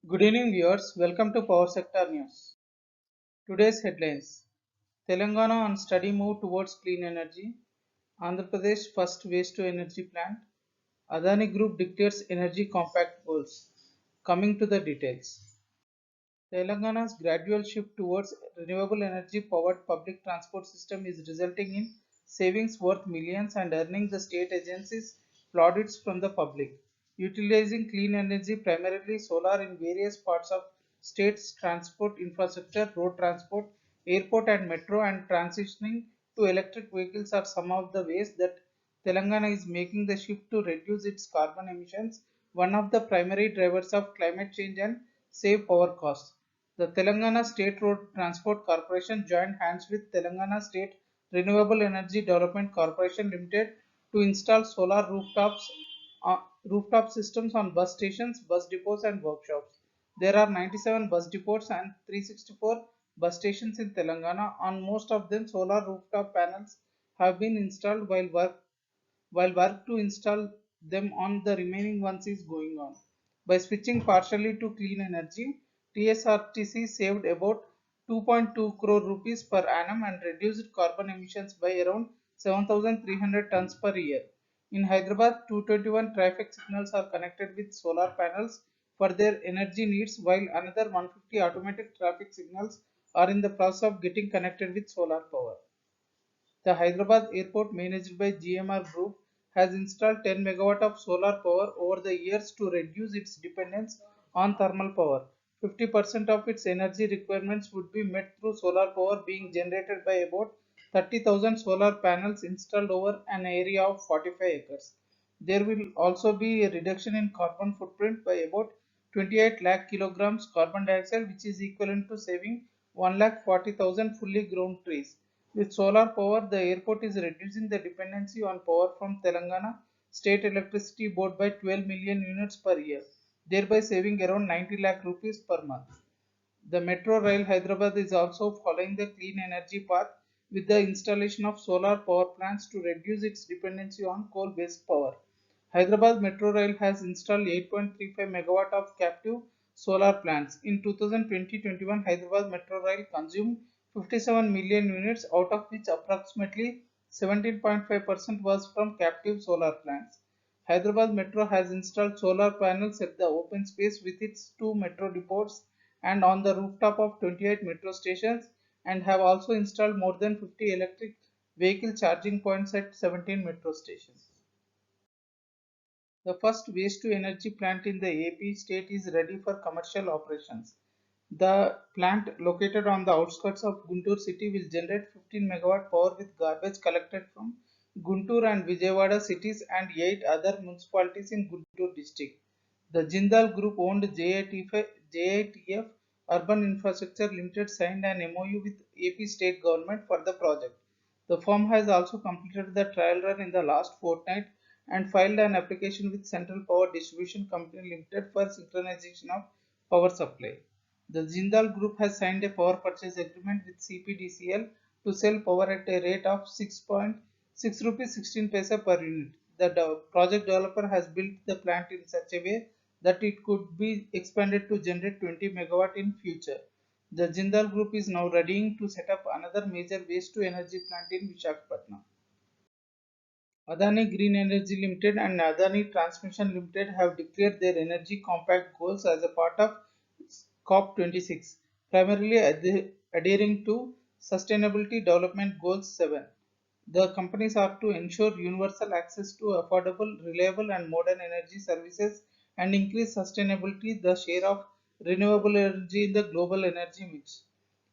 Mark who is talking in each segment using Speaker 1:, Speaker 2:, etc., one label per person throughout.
Speaker 1: Good evening, viewers. Welcome to Power Sector News. Today's headlines: Telangana on steady move towards clean energy. Andhra Pradesh first waste to energy plant. Adani Group declares energy compact goals. Coming to the details. Telangana's gradual shift towards renewable energy powered public transport system is resulting in savings worth millions and earning the state agencies plaudits from the public. Utilizing clean energy, primarily solar, in various parts of state's transport infrastructure, road transport, airport and metro, and transitioning to electric vehicles are some of the ways that Telangana is making the shift to reduce its carbon emissions, one of the primary drivers of climate change, and save power costs. The Telangana State Road Transport Corporation joined hands with Telangana State Renewable Energy Development Corporation Limited to install solar rooftop systems on bus stations, bus depots, and workshops. There are 97 bus depots and 364 bus stations in Telangana. On most of them, solar rooftop panels have been installed while work to install them on the remaining ones is going on. By switching partially to clean energy, TSRTC saved about 2.2 crore rupees per annum and reduced carbon emissions by around 7,300 tons per year. In Hyderabad, 221 traffic signals are connected with solar panels for their energy needs, while another 150 automatic traffic signals are in the process of getting connected with solar power. The Hyderabad airport, managed by GMR Group, has installed 10 megawatt of solar power over the years to reduce its dependence on thermal power. 50% of its energy requirements would be met through solar power being generated by about 30,000 solar panels installed over an area of 45 acres. There will also be a reduction in carbon footprint by about 28 lakh kilograms carbon dioxide, which is equivalent to saving 1 lakh 40,000 fully grown trees. With solar power, the airport is reducing the dependency on power from Telangana State Electricity Board by 12 million units per year, thereby saving around 90 lakh rupees per month. The Metro Rail Hyderabad is also following the clean energy path with the installation of solar power plants to reduce its dependency on coal based power. Hyderabad Metro Rail has installed 8.35 megawatt of captive solar plants. In 2020-21, Hyderabad Metro Rail consumed 57 million units, out of which approximately 17.5% was from captive solar plants. Hyderabad Metro has installed solar panels at the open space with its two metro depots and on the rooftop of 28 metro stations, and have also installed more than 50 electric vehicle charging points at 17 metro stations. The first waste to energy plant in the AP state is ready for commercial operations. The plant, located on the outskirts of Guntur city, will generate 15 megawatt power with garbage collected from Guntur and Vijayawada cities and 8 other municipalities in Guntur district. The Jindal Group owned JITF Urban Infrastructure Limited signed an MOU with AP state government for the project. The firm has also completed the trial run in the last fortnight and filed an application with Central Power Distribution Company Limited for synchronization of power supply. The Jindal Group has signed a power purchase agreement with CPDCL to sell power at a rate of 6.6 rupees 16 paisa per unit. The project developer has built the plant in such a way that it could be expanded to generate 20 megawatt in future. The Jindal Group is now readying to set up another major waste to energy plant in Visakhapatnam. Adani Green Energy Limited and Adani Transmission Limited have declared their energy compact goals as a part of COP26, primarily adhering to Sustainability Development Goals 7. The companies are to ensure universal access to affordable, reliable, and modern energy services and increase sustainability, the share of renewable energy in the global energy mix.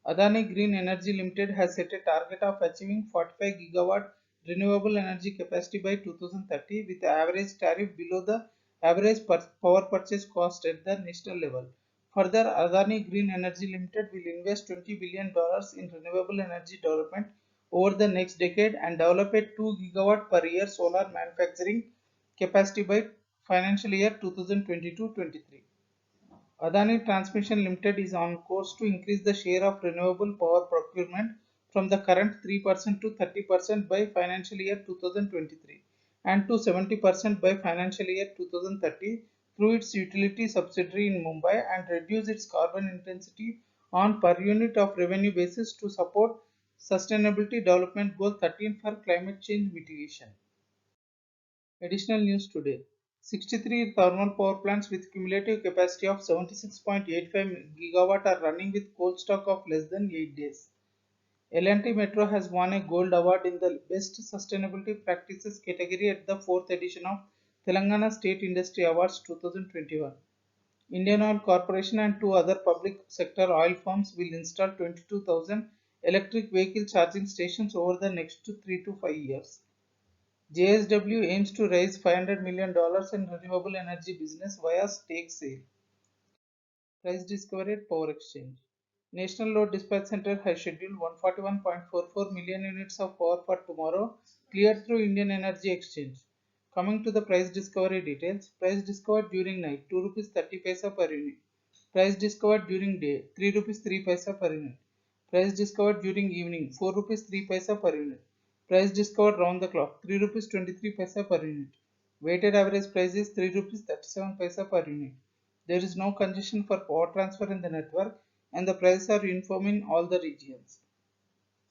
Speaker 1: Adani Green Energy Limited has set a target of achieving 45 gigawatt renewable energy capacity by 2030 with average tariff below the average power purchase cost at the national level. Further, Adani Green Energy Limited will invest $20 billion in renewable energy development over the next decade and develop a 2 gigawatt per year solar manufacturing capacity by financial year 2022-23. Adani Transmission Limited is on course to increase the share of renewable power procurement from the current 3% to 30% by financial year 2023 and to 70% by financial year 2030 through its utility subsidiary in Mumbai and reduce its carbon intensity on per unit of revenue basis to support Sustainability Development Goal 13 for climate change mitigation. Additional news today. 63 thermal power plants with cumulative capacity of 76.85 gigawatt are running with coal stock of less than 8 days. L&T Metro has won a gold award in the Best Sustainability Practices category at the 4th edition of Telangana State Industry Awards 2021. Indian Oil Corporation and two other public sector oil firms will install 22,000 electric vehicle charging stations over the next 3 to 5 years. JSW aims to raise $500 million in renewable energy business via stake sale. Price discovery at Power Exchange. National Load Dispatch Center has scheduled 141.44 million units of power for tomorrow, cleared through Indian Energy Exchange. Coming to the price discovery details, price discovered during night 2 rupees 30 paisa per unit. Price discovered during day 3 rupees 3 paisa per unit. Price discovered during evening 4 rupees 3 paisa per unit. Price discovered round the clock 3 rupees 23 paisa per unit. Weighted average price is 3 rupees 37 paisa per unit. There is no congestion for power transfer in the network and the prices are uniform in all the regions.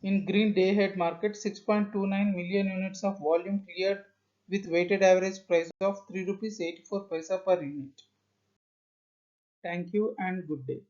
Speaker 1: In green day ahead market, 6.29 million units of volume cleared with weighted average price of 3 rupees 84 paisa per unit. Thank you and good day.